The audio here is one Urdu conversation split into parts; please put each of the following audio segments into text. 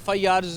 FIRs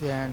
ਜ਼ੈਨ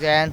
ਜ਼ੈਨ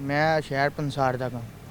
ਮੈਂ ਸ਼ਹਿਰ ਪੰਸਾਰ ਦਾ ਕੰਮ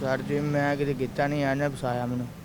ਸਰ ਜੀ ਮੈਂ ਕਿਤੇ ਕੀਤਾ ਨਹੀਂ ਇਹਨੇ ਫਸਾਇਆ ਮੈਨੂੰ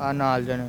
ਆ ਨਾਲ ਦੇ ਨੇ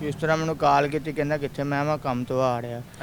ਕਿਸ ਤਰ੍ਹਾਂ ਮੈਨੂੰ ਕਾਲ ਕੀਤੀ, ਕਹਿੰਦਾ ਕਿੱਥੇ, ਮੈਂ ਕੰਮ ਤੋਂ ਆ ਰਿਹਾ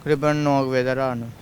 ਤਕਰੀਬਨ 9 ਵਜੇ ਦਾ ਰਾਤ ਨੂੰ।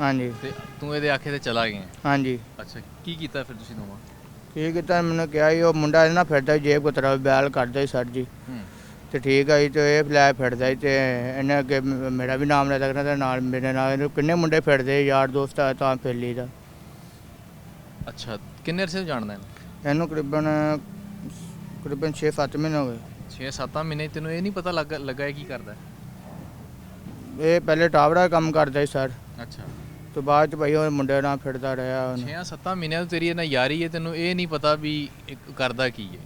ਹਾਂਜੀ ਤੇ ਤੂੰ ਇਹਦੇ ਆਖੇ ਤੇ ਚਲਾ ਗਿਆ। ਹਾਂਜੀ ਅੱਛਾ, ਕੀ ਕੀਤਾ ਫਿਰ ਤੁਸੀਂ ਦੋਵਾਂ? ਕੀ ਕੀਤਾ, ਮੈਨੂੰ ਕਿਹਾ ਸੀ ਉਹ ਮੁੰਡਾ ਇਹਦੇ ਨਾਲ ਫਿਰਦਾ ਸੀ, ਜੇਬ ਕੁਤਰਾ ਬੈਲ ਕੱਢਦਾ ਸੀ ਸਰ ਜੀ ਤੇ ਠੀਕ ਆ ਜੀ ਤੇ ਇਹ ਲੈ ਫਿਰਦਾ ਸੀ ਤੇ ਇਹਨੇ ਅੱਗੇ ਮੇਰਾ ਵੀ ਨਾਮ ਲੈ ਸਕਦਾ ਤੇ ਨਾਲ ਮੇਰੇ ਨਾਲ ਇਹਨੂੰ ਕਿੰਨੇ ਮੁੰਡੇ ਫਿਰਦੇ ਯਾਰ ਦੋਸਤ ਆ ਤਾਂ ਫਿਰ ਲਈਦਾ। ਅੱਛਾ, ਕਿੰਨੇ ਅਰਸੇ ਤੋਂ ਜਾਣਦਾ ਇਹਨੂੰ? ਇਹਨੂੰ ਤਕਰੀਬਨ 6-7 ਮਹੀਨੇ ਹੋ ਗਏ। 6-7 ਮਹੀਨੇ। ਤੈਨੂੰ ਇਹ ਨਹੀਂ ਪਤਾ ਲੱਗਾ ਇਹ ਕੀ ਕਰਦਾ ਹੈ? ਇਹ ਪਹਿਲੇ ਟਾਵਰਾ ਦਾ ਕੰਮ ਕਰਦਾ ਸੀ ਸਰ, ਅੱਛਾ, ਤੋਂ ਬਾਅਦ ਚ ਭਾਈ ਉਹ ਮੁੰਡੇ ਨਾਲ ਫਿਰਦਾ ਰਿਹਾ। 6-7 ਮਹੀਨਿਆਂ ਤੋਂ ਤੇਰੀ ਇਹਨਾਂ ਯਾਰੀ ਹੈ, ਤੈਨੂੰ ਇਹ ਨਹੀਂ ਪਤਾ ਵੀ ਇਹ ਕਰਦਾ ਕੀ ਹੈ?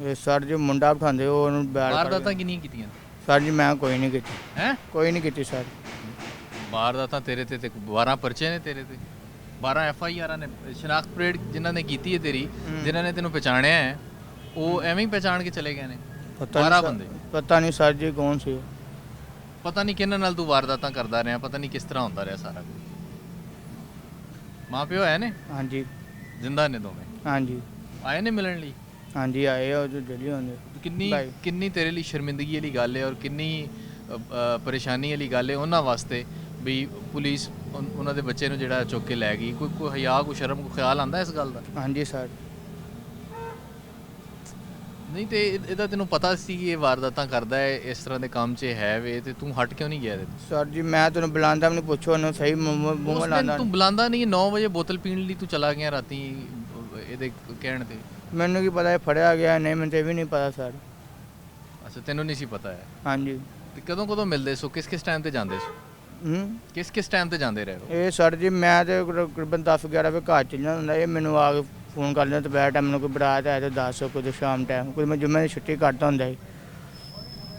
ਇਹ ਸਰ ਜੀ ਮੁੰਡਾ ਬਿਠਾਉਂਦੇ ਉਹ ਉਹਨੂੰ ਬੈਲ ਵਾਰਦਾਤਾਂ ਕਿੰਨੀਆਂ ਕੀਤੀਆਂ? ਸਰ ਜੀ ਮੈਂ ਕੋਈ ਨਹੀਂ ਕੀਤੀ, ਹੈ ਕੋਈ ਨਹੀਂ ਕੀਤੀ ਸਰ। ਵਾਰਦਾਤਾਂ ਤੇਰੇ ਤੇ 12 ਪਰਚੇ ਨੇ ਤੇਰੇ ਤੇ, 12 FIRs ਨੇ। ਸ਼ਨਾਖਤ ਪਰੇਡ ਜਿਨ੍ਹਾਂ ਨੇ ਕੀਤੀ ਹੈ ਤੇਰੀ, ਜਿਨ੍ਹਾਂ ਨੇ ਤੈਨੂੰ ਪਛਾਣਿਆ ਹੈ ਉਹ ਐਵੇਂ ਹੀ ਪਛਾਣ ਕੇ ਚਲੇ ਗਏ ਨੇ 12 ਬੰਦੇ। ਪਤਾ ਨਹੀਂ ਸਰ ਜੀ ਕੌਣ ਸੀ, ਪਤਾ ਨਹੀਂ ਕਿਹਨਾਂ ਨਾਲ ਤੂੰ ਵਾਰਦਾਤਾਂ ਕਰਦਾ ਰਿਹਾ, ਪਤਾ ਨਹੀਂ ਕਿਸ ਤਰ੍ਹਾਂ ਹੁੰਦਾ ਰਿਹਾ ਸਾਰਾ ਕੁਝ। ਮਾਂ ਪਿਓ ਹੈ ਨੇ? ਹਾਂਜੀ ਜ਼ਿੰਦਾ ਨੇ ਦੋਵੇਂ? ਹਾਂਜੀ ਆਏ ਨੇ ਮਿਲਣ ਲਈ? ਹਾਂਜੀ ਆਏ ਉਹ ਜੋ ਜਲੀ ਹੁੰਦੇ। ਕਿੰਨੀ ਤੇਰੇ ਲਈ ਸ਼ਰਮਿੰਦਗੀ ਵਾਲੀ ਗੱਲ ਹੈ ਔਰ ਕਿੰਨੀ ਪਰੇਸ਼ਾਨੀ ਵਾਲੀ ਗੱਲ ਹੈ ਉਹਨਾਂ ਵਾਸਤੇ ਵੀ ਪੁਲਿਸ ਉਹਨਾਂ ਦੇ ਬੱਚੇ ਨੂੰ ਜਿਹੜਾ ਚੁੱਕ ਕੇ ਲੈ ਗਈ। ਕੋਈ ਹਿਆ, ਕੋਈ ਸ਼ਰਮ, ਕੋਈ ਖਿਆਲ ਆਉਂਦਾ ਇਸ ਗੱਲ ਦਾ? ਹਾਂਜੀ ਸਰ। ਨਹੀਂ ਤੇ ਇਹਦਾ ਤੈਨੂੰ ਪਤਾ ਸੀ ਕਿ ਇਹ ਵਾਰਦਾਤਾਂ ਕਰਦਾ ਹੈ, ਇਸ ਤਰ੍ਹਾਂ ਦੇ ਕੰਮ 'ਚ ਹੈ ਵੇ, ਤੇ ਤੂੰ ਹਟ ਕਿਉਂ ਨਹੀਂ ਗਿਆ ਇਹਦੇ ਤੋਂ? ਸਰ ਜੀ ਮੈਂ ਤੁਹਾਨੂੰ ਬੁਲਾਉਂਦਾ ਵੀ ਨਹੀਂ, ਪੁੱਛੋ ਉਹਨੂੰ ਸਹੀ ਮੂੰਹ ਲਾਉਂਦਾ। ਤੂੰ ਬੁਲਾਉਂਦਾ ਨਹੀਂ, 9 ਵਜੇ ਬੋਤਲ ਪੀਣ ਲਈ ਤੂੰ ਚਲਾ ਗਿਆ ਰਾਤੀ ਇਹਦੇ ਕਹਿਣ ਤੇ। ਮੈਨੂੰ ਕੀ ਪਤਾ ਇਹ ਫੜਿਆ ਗਿਆ ਨਹੀਂ, ਮੈਨੂੰ ਤੇ ਵੀ ਨਹੀਂ ਪਤਾ ਸਰ। ਅੱਛਾ, ਤੈਨੂੰ ਨਹੀਂ ਸੀ ਪਤਾ ਹੈ? ਹਾਂਜੀ। ਤੇ ਕਦੋਂ ਮਿਲਦੇ ਸੋ, ਕਿਸ ਟਾਈਮ ਤੇ ਜਾਂਦੇ ਸੋ? ਕਿਸ ਟਾਈਮ ਤੇ ਜਾਂਦੇ ਰਹੇ ਹੋ? ਇਹ ਸਰ ਜੀ ਮੈਂ ਤੇ ਤਕਰੀਬਨ 10-11 ਵਜੇ ਘਰ ਚੱਲ ਜਾਂਦਾ ਹੁੰਦਾ, ਇਹ ਮੈਨੂੰ ਆ ਕੇ ਫੋਨ ਕਰ ਲੈਂਦਾ ਦੁਪਹਿਰ ਟਾਈਮ, ਮੈਨੂੰ ਕੋਈ ਬਰਾਤ ਹੈ ਤਾਂ ਦੱਸ, ਕੋਈ ਸ਼ਾਮ ਟਾਈਮ, ਕੋਈ ਮੈਂ ਜੁਮੇ ਦੀ ਛੁੱਟੀ ਕਰਦਾ ਹੁੰਦਾ ਸੀ।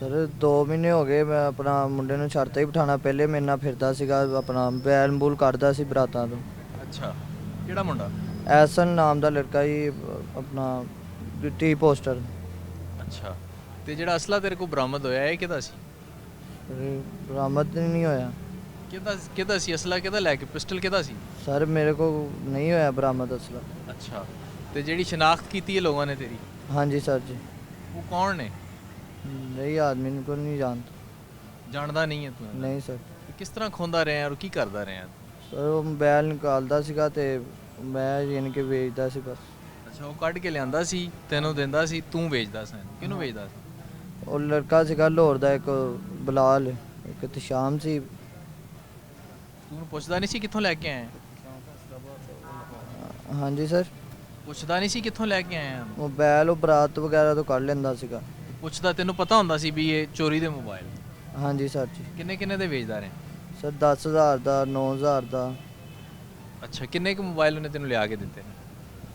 ਸਰ 2 ਮਹੀਨੇ ਹੋ ਗਏ। ਮੈਂ ਆਪਣਾ ਮੁੰਡੇ ਨੂੰ ਛੱਡ ਤੇ ਹੀ ਬਿਠਾਣਾ, ਪਹਿਲੇ ਮੇਰੇ ਨਾਲ ਫਿਰਦਾ ਸੀਗਾ, ਆਪਣਾ ਬੈਲ ਬੂਲ ਕਰਦਾ ਸੀ ਬਰਾਤਾਂ ਤੋਂ। ਅੱਛਾ, ਕਿਹੜਾ ਮੁੰਡਾ? ਐਸਨ ਨਾਮ ਦਾ ਲੜਕਾ ਹੀ, ਆਪਣਾ ਟੀ ਪੋਸਟਰ। ਅੱਛਾ, ਤੇ ਜਿਹੜਾ ਅਸਲਾ ਤੇਰੇ ਕੋਲ ਬਰਾਮਦ ਹੋਇਆ ਇਹ ਕਿਹਦਾ ਸੀ? ਬਰਾਮਦ ਨਹੀਂ ਹੋਇਆ। ਕਿਹਦਾ ਸੀ ਅਸਲਾ? ਕਿਹਦਾ ਲੈ ਕੇ ਪਿਸਟਲ ਕਿਹਦਾ ਸੀ? ਸਰ ਮੇਰੇ ਕੋਲ ਨਹੀਂ ਹੋਇਆ ਬਰਾਮਦ ਅਸਲਾ। ਅੱਛਾ, ਤੇ ਜਿਹੜੀ ਸ਼ਨਾਖਤ ਕੀਤੀ ਹੈ ਲੋਕਾਂ ਨੇ ਤੇਰੀ? ਹਾਂਜੀ ਸਰ ਜੀ। ਉਹ ਕੌਣ ਨੇ? ਨਹੀਂ ਆਦਮੀ ਨੂੰ ਨਹੀਂ ਜਾਣਦਾ ਨਹੀਂ ਹੈ ਤੂੰ? ਨਹੀਂ ਸਰ। ਕਿਸ ਤਰ੍ਹਾਂ ਖੋਂਦਾ ਰਿਹਾ ਔਰ ਕੀ ਕਰਦਾ ਰਿਹਾ? ਸਰ ਉਹ ਮੋਬਾਈਲ ਨਿਕਾਲਦਾ ਸੀਗਾ ਤੇ ਮੈਂ ਯਾਨੀ ਕਿ ਵੇਚਦਾ ਸੀ ਬਸ। ਅੱਛਾ ਉਹ ਕੱਢ ਕੇ ਲਿਆਂਦਾ ਸੀ ਤੈਨੂੰ ਦਿੰਦਾ ਸੀ ਤੂੰ ਵੇਚਦਾ ਸੀ ਕਿਹਨੂੰ ਵੇਚਦਾ ਸੀ ਉਹ ਲੜਕਾ ਸੀਗਾ ਲਾਹੌਰ ਦਾ ਇੱਕ ਬਲਾਲ, ਇੱਕ ਤੇ ਸ਼ਾਮ ਸੀ। ਤੂੰ ਪੁੱਛਦਾ ਨਹੀਂ ਸੀ ਕਿੱਥੋਂ ਲੈ ਕੇ ਆਇਆ ਹਾਂਜੀ ਸਰ, ਪੁੱਛਦਾ ਨਹੀਂ ਸੀ ਕਿੱਥੋਂ ਲੈ ਕੇ ਆਇਆ ਮੋਬਾਈਲ ਉਹ ਬਰਾਤ ਵਗੈਰਾ ਤੋਂ ਕੱਢ ਲੈਂਦਾ ਸੀਗਾ। ਪੁੱਛਦਾ ਤੈਨੂੰ ਪਤਾ ਹੁੰਦਾ ਸੀ ਵੀ ਇਹ ਚੋਰੀ ਦੇ ਮੋਬਾਈਲ ਹਾਂਜੀ ਸਰ ਜੀ। ਕਿੰਨੇ ਕਿੰਨੇ ਦੇ ਵੇਚਦਾ ਰਿਹਾ ਸਰ 10,000 ਦਾ, 9,000 ਦਾ। ਅੱਛਾ ਕਿੰਨੇ ਕੁ ਮੋਬਾਈਲ ਉਹਨੇ ਤੈਨੂੰ ਲਿਆ ਕੇ ਦਿੱਤੇ ਨੇ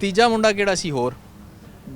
ਤੀਜਾ ਮੁੰਡਾ ਕਿਹੜਾ ਸੀ ਹੋਰ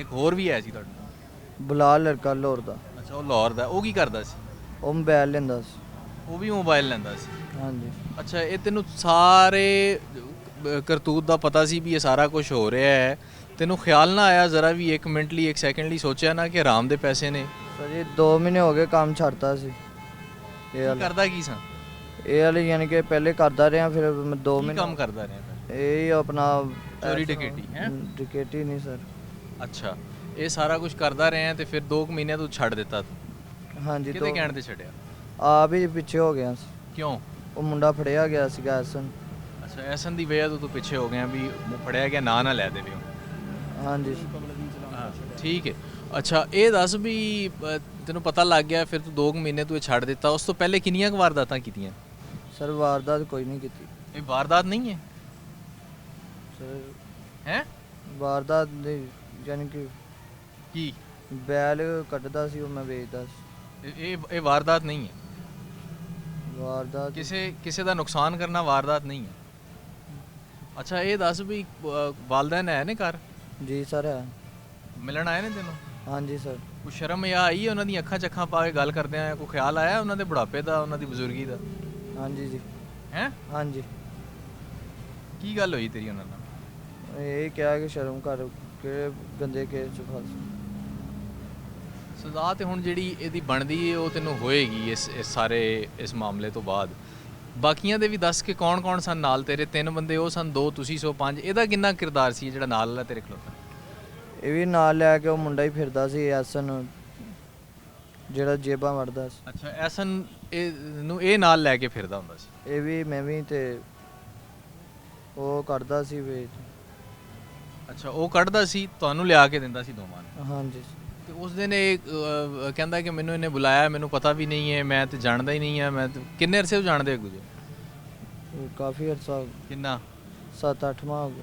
ਇੱਕ ਹੋਰ ਵੀ ਹੈ ਸੀ ਤੁਹਾਡਾ ਬਲਾਲ ਲੜਕਾ ਲਾਹੌਰ ਦਾ। ਅੱਛਾ ਉਹ ਲਾਹੌਰ ਦਾ ਉਹ ਕੀ ਕਰਦਾ ਸੀ ਉਹ ਮੋਬਾਈਲ ਲੈਂਦਾ ਸੀ। ਉਹ ਵੀ ਮੋਬਾਈਲ ਲੈਂਦਾ ਸੀ ਹਾਂਜੀ ਅੱਛਾ ਇਹ ਤੈਨੂੰ ਸਾਰੇ ਕਰਤੂਤ ਦਾ ਪਤਾ ਸੀ ਵੀ ਇਹ ਸਾਰਾ ਕੁਝ ਹੋ ਰਿਹਾ ਹੈ ਤੈਨੂੰ ਖਿਆਲ ਨਾ ਆਇਆ ਜ਼ਰਾ ਵੀ 1 ਮਿੰਟ ਲਈ 1 ਸੈਕਿੰਡ ਲਈ ਸੋਚਿਆ ਨਾ ਕਿ ਆਰਾਮ ਦੇ ਪੈਸੇ ਨੇ ਸਰ ਜੀ 2 ਮਹੀਨੇ ਹੋ ਗਏ ਕੰਮ ਛੱਡਤਾ ਸੀ। ਇਹ ਕੀ ਵਾਲਾ ਕਰਦਾ ਕੀ ਸਾਂ ਇਹ ਵਾਲੇ ਯਾਨੀ ਕਿ ਪਹਿਲੇ ਕਰਦਾ ਰਿਹਾ, ਫਿਰ 2 ਕੀ ਮਹੀਨੇ ਕੰਮ ਕਰਦਾ ਰਿਹਾ ਫਿਰ? ਇਹ ਹੀ ਆਪਣਾ ਚੋਰੀ ਡਕੈਤੀ ਹੈ ਡਕੈਤੀ ਨਹੀਂ ਸਰ। ਅੱਛਾ ਇਹ ਸਾਰਾ ਕੁਝ ਕਰਦਾ ਰਿਹਾ ਤੇ ਫਿਰ 2 ਮਹੀਨੇ ਤੂੰ ਛੱਡ ਦਿੱਤਾ ਤੂੰ ਹਾਂਜੀ ਕਿਹਦੇ ਕਹਿਣ ਤੇ ਛੱਡਿਆ ਆਪ ਹੀ ਪਿੱਛੇ ਹੋ ਗਿਆ ਸੀ। ਕਿਉਂ ਉਹ ਮੁੰਡਾ ਫੜਿਆ ਗਿਆ ਸੀਗਾ ਐਸਨ। ਅੱਛਾ ਐਸਨ ਦੀ ਵਜ੍ਹਾ ਤੋਂ ਤੂੰ ਪਿੱਛੇ ਹੋ ਗਿਆ ਵੀ ਫੜਿਆ ਗਿਆ ਨਾ ਲੈ ਦੇਵੇ ਹਾਂਜੀ ਠੀਕ ਹੈ ਅੱਛਾ ਇਹ ਦੱਸ ਵੀ ਤੈਨੂੰ ਪਤਾ ਲੱਗ ਗਿਆ ਫਿਰ ਤੂੰ 2 ਮਹੀਨੇ ਤੂੰ ਇਹ ਛੱਡ ਦਿੱਤਾ ਉਸ ਤੋਂ ਪਹਿਲੇ ਕਿੰਨੀਆਂ ਕੁ ਵਾਰਦਾਤਾਂ ਕੀਤੀਆਂ ਸਰ ਵਾਰਦਾਤ ਕੋਈ ਨਹੀਂ ਕੀਤੀ ਇਹ ਵਾਰਦਾਤ ਨਹੀਂ ਹੈ ਸਰ। ਹੈ ਵਾਰਦਾਤ ਨਹੀਂ ਯਾਨੀ ਕਿ ਕੀ ਬੈਲ ਕੱਟਦਾ ਸੀ ਉਹ ਮੈਂ ਵੇਚਦਾ ਸੀ। ਇਹ ਵਾਰਦਾਤ ਨਹੀਂ ਹੈ ਵਾਰਦਾਤ ਕਿਸੇ ਦਾ ਨੁਕਸਾਨ ਕਰਨਾ ਵਾਰਦਾਤ ਨਹੀਂ ਹੈ ਅੱਛਾ ਇਹ ਦੱਸ ਵੀ ਵਾਲਦੈਨ ਆਏ ਨੇ ਘਰ ਜੀ ਸਰ ਹੈ। ਮਿਲਣ ਆਏ ਨੇ ਤੈਨੂੰ ਹਾਂਜੀ ਸਰ। ਕੋਈ ਸ਼ਰਮ ਜਾਂ ਆਈ ਹੈ ਉਹਨਾਂ ਦੀਆਂ ਅੱਖਾਂ ਚੱਖਾਂ ਪਾ ਕੇ ਗੱਲ ਕਰਦੇ ਆ ਕੋਈ ਖਿਆਲ ਆਇਆ ਉਹਨਾਂ ਦੇ ਬੁਢਾਪੇ ਦਾ ਉਹਨਾਂ ਦੀ ਬਜ਼ੁਰਗੀ ਦਾ ਹਾਂਜੀ ਜੀ ਹੈ ਹਾਂਜੀ। ਕੀ ਗੱਲ ਹੋਈ ਤੇਰੀ ਉਹਨਾਂ ਨਾਲ ਇਹ ਕਿਹਾ ਕਿ ਸ਼ਰਮ ਕਰ ਕਿਹੜੇ ਗੰਦੇ ਕੇਸ ਚ ਫਸ। ਸਜ਼ਾ ਤੇ ਹੁਣ ਜਿਹੜੀ ਇਹਦੀ ਬਣਦੀ ਹੈ ਉਹ ਤੈਨੂੰ ਹੋਏਗੀ ਇਸ ਸਾਰੇ ਇਸ ਮਾਮਲੇ ਤੋਂ ਬਾਅਦ ਬਾਕੀਆਂ ਦੇ ਵੀ ਦੱਸ ਕੇ ਕੌਣ ਕੌਣ ਸਨ ਨਾਲ ਤੇਰੇ 3 ਬੰਦੇ ਉਹ ਸਨ 2 ਤੁਸੀਂ ਸੋ 5 ਇਹਦਾ ਕਿੰਨਾ ਕਿਰਦਾਰ ਸੀ ਜਿਹੜਾ ਨਾਲ ਵਾਲਾ ਤੇਰੇ ਖਲੋਤਾ ਇਹ ਵੀ ਨਾਲ ਲੈ ਕੇ ਉਹ ਮੁੰਡਾ ਹੀ ਫਿਰਦਾ ਸੀ ਐਸਨ ਜਿਹੜਾ ਜੇਬਾਂ ਵੜਦਾ ਸੀ। ਅੱਛਾ ਐਸਨ ਇਹ ਨਾਲ ਲੈ ਕੇ ਫਿਰਦਾ ਹੁੰਦਾ ਸੀ ਇਹ ਵੀ ਮੈਂ ਵੀ ਤੇ ਉਹ ਕਰਦਾ ਸੀ ਵੇਚ। ਅੱਛਾ ਉਹ ਕੱਢਦਾ ਸੀ ਤੁਹਾਨੂੰ ਲਿਆ ਕੇ ਦਿੰਦਾ ਸੀ ਦੋਵਾਂ ਨੂੰ ਹਾਂਜੀ ਤੇ ਉਸ ਦਿਨ ਇਹ ਕਹਿੰਦਾ ਕਿ ਮੈਨੂੰ ਇਹਨੇ ਬੁਲਾਇਆ ਮੈਨੂੰ ਪਤਾ ਵੀ ਨਹੀਂ ਹੈ ਮੈਂ ਤੇ ਜਾਣਦਾ ਹੀ ਨਹੀਂ ਹੈ ਮੈਂ ਕਿੰਨੇ ਅਰਸੇ ਤੋਂ ਜਾਣਦੇ ਹੋ ਗੁਜੇ ਇਹ ਕਾਫੀ ਅਰਸਾ ਕਿੰਨਾ 7-8 ਮਾਹ ਹੋ ਗਏ।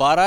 12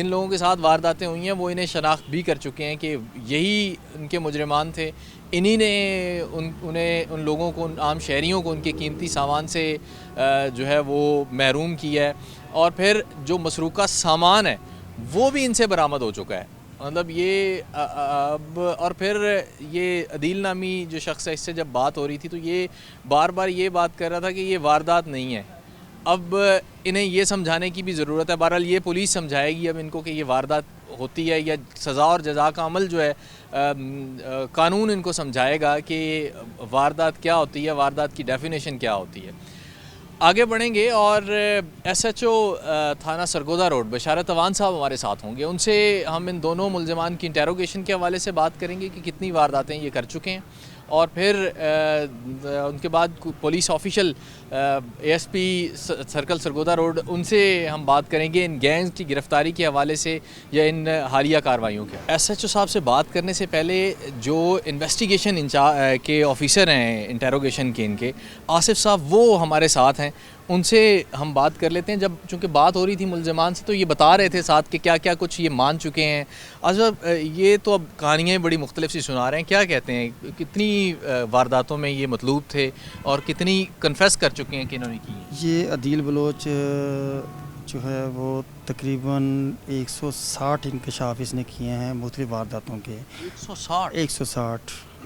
جن لوگوں کے ساتھ وارداتیں ہوئی ہیں وہ انہیں شناخت بھی کر چکے ہیں کہ یہی ان کے مجرمان تھے، انہی نے ان لوگوں کو، ان عام شہریوں کو ان کے قیمتی سامان سے جو ہے وہ محروم کیا ہے، اور پھر جو مسروقہ سامان ہے وہ بھی ان سے برآمد ہو چکا ہے. مطلب یہ اب اور پھر یہ عدیل نامی جو شخص ہے، اس سے جب بات ہو رہی تھی تو یہ بار بار یہ بات کر رہا تھا کہ یہ واردات نہیں ہے. اب انہیں یہ سمجھانے کی بھی ضرورت ہے. بہرحال یہ پولیس سمجھائے گی اب ان کو کہ یہ واردات ہوتی ہے، یا سزا اور جزا کا عمل جو ہے قانون ان کو سمجھائے گا کہ واردات کیا ہوتی ہے، واردات کی ڈیفینیشن کیا ہوتی ہے. آگے بڑھیں گے اور ایس ایچ او تھانہ سرگودا روڈ بشارت اوان صاحب ہمارے ساتھ ہوں گے. ان سے ہم ان دونوں ملزمان کی انٹیروگیشن کے حوالے سے بات کریں گے کہ کتنی وارداتیں یہ کر چکے ہیں، اور پھر ان کے بعد police official A S P circle Sargodha road, ان سے ہم بات کریں گے ان گینگز کی گرفتاری کے حوالے سے یا ان حالیہ کارروائیوں کے. ایس ایچ او صاحب سے بات کرنے سے پہلے جو انویسٹیگیشن کے آفیسر ہیں انٹیروگیشن کے، ان کے آصف صاحب، وہ ہمارے ساتھ ہیں. ان سے ہم بات کر لیتے ہیں. جب چونکہ بات ہو رہی تھی ملزمان سے تو یہ بتا رہے تھے ساتھ کہ کیا کیا کچھ یہ مان چکے ہیں. اصل یہ تو اب کہانیاں بڑی مختلف سی سنا رہے ہیں، کیا کہتے ہیں کتنی وارداتوں میں یہ مطلوب تھے اور کتنی کنفیس کر چکے ہیں کہ انہوں نے کی ہیں؟ یہ عدیل بلوچ جو ہے وہ تقریباً 160 انکشاف اس نے کیے ہیں مختلف وارداتوں کے.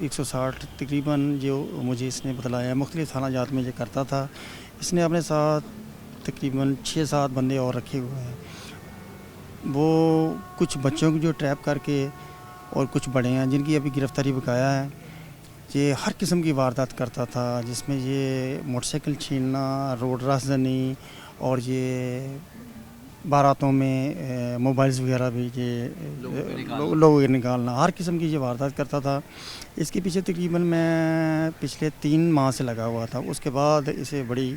160 تقریباً جو مجھے اس نے بتلایا. مختلف تھانہ جات میں یہ کرتا تھا. اس نے اپنے ساتھ تقریباً 6-7 بندے اور رکھے ہوئے ہیں. وہ کچھ بچوں کو جو ٹریپ کر کے اور کچھ بڑے ہیں جن کی ابھی گرفتاری بقایا ہے. یہ ہر قسم کی واردات کرتا تھا، جس میں یہ موٹر سائیکل چھیننا، روڈ رازدنی، اور یہ باراتوں میں موبائلز وغیرہ بھی یہ لوگوں کے نکالنا، ہر قسم کی یہ واردات کرتا تھا. اس کے پیچھے تقریباً میں پچھلے 3 ماہ سے لگا ہوا تھا. اس کے بعد اسے بڑی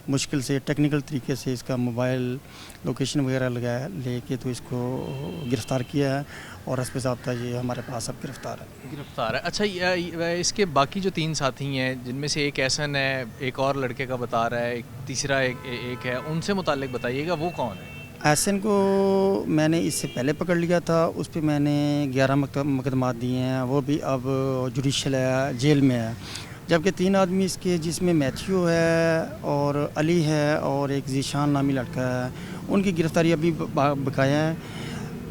مشکل سے ٹیکنیکل طریقے سے اس کا موبائل لوکیشن وغیرہ لگایا لے کے تو اس کو گرفتار کیا ہے، اور حسب ضابطہ یہ ہمارے پاس اب گرفتار ہے. اچھا، اس کے باقی جو 3 ساتھی ہیں جن میں سے ایک احسن ہے، ایک اور لڑکے کا بتا رہا ہے، تیسرا ایک ہے، ان سے متعلق بتائیے گا وہ کون ہے؟ احسن کو میں نے اس سے پہلے پکڑ لیا تھا. اس پہ میں نے 11 مقدمات دیے ہیں. وہ بھی اب جوڈیشل ہے، جیل میں ہے. جبکہ 3 آدمی اس کے، جس میں میتھیو ہے اور علی ہے اور ایک ذیشان نامی لڑکا ہے، ان کی گرفتاری ابھی بقایا ہے.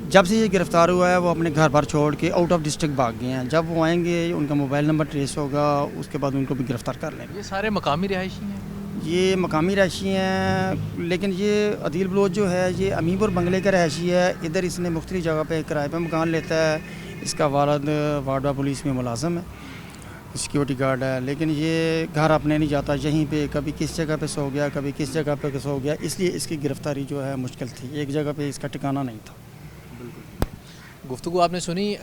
جب سے یہ گرفتار ہوا ہے وہ اپنے گھر بار چھوڑ کے آؤٹ آف ڈسٹرکٹ بھاگ گئے ہیں. جب وہ آئیں گے ان کا موبائل نمبر ٹریس ہوگا، اس کے بعد ان کو بھی گرفتار کر لیں گے. یہ سارے مقامی رہائشی ہیں؟ یہ مقامی رہائشی ہیں، لیکن یہ عدیل بلوچ جو ہے یہ امین پور بنگلے کا رہائشی ہے. ادھر اس نے مختلف جگہ پہ کرائے پہ مکان لیتا ہے. اس کا والد واڈا پولیس میں ملازم ہے، سیکیورٹی گارڈ ہے. لیکن یہ گھر اپنے نہیں جاتا، یہیں پہ کبھی کس جگہ پہ سو گیا، کبھی کس جگہ پہ سو گیا. اس لیے اس کی گرفتاری جو ہے مشکل تھی. ایک جگہ پہ اس کا ٹھکانہ نہیں تھا. گفتگو آپ نے سنی.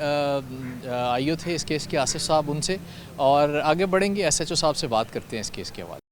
آئیو تھے اس کیس کے آصف صاحب، ان سے، اور آگے بڑھیں گے. ایس ایچ او صاحب سے بات کرتے ہیں اس کیس کے حوالے.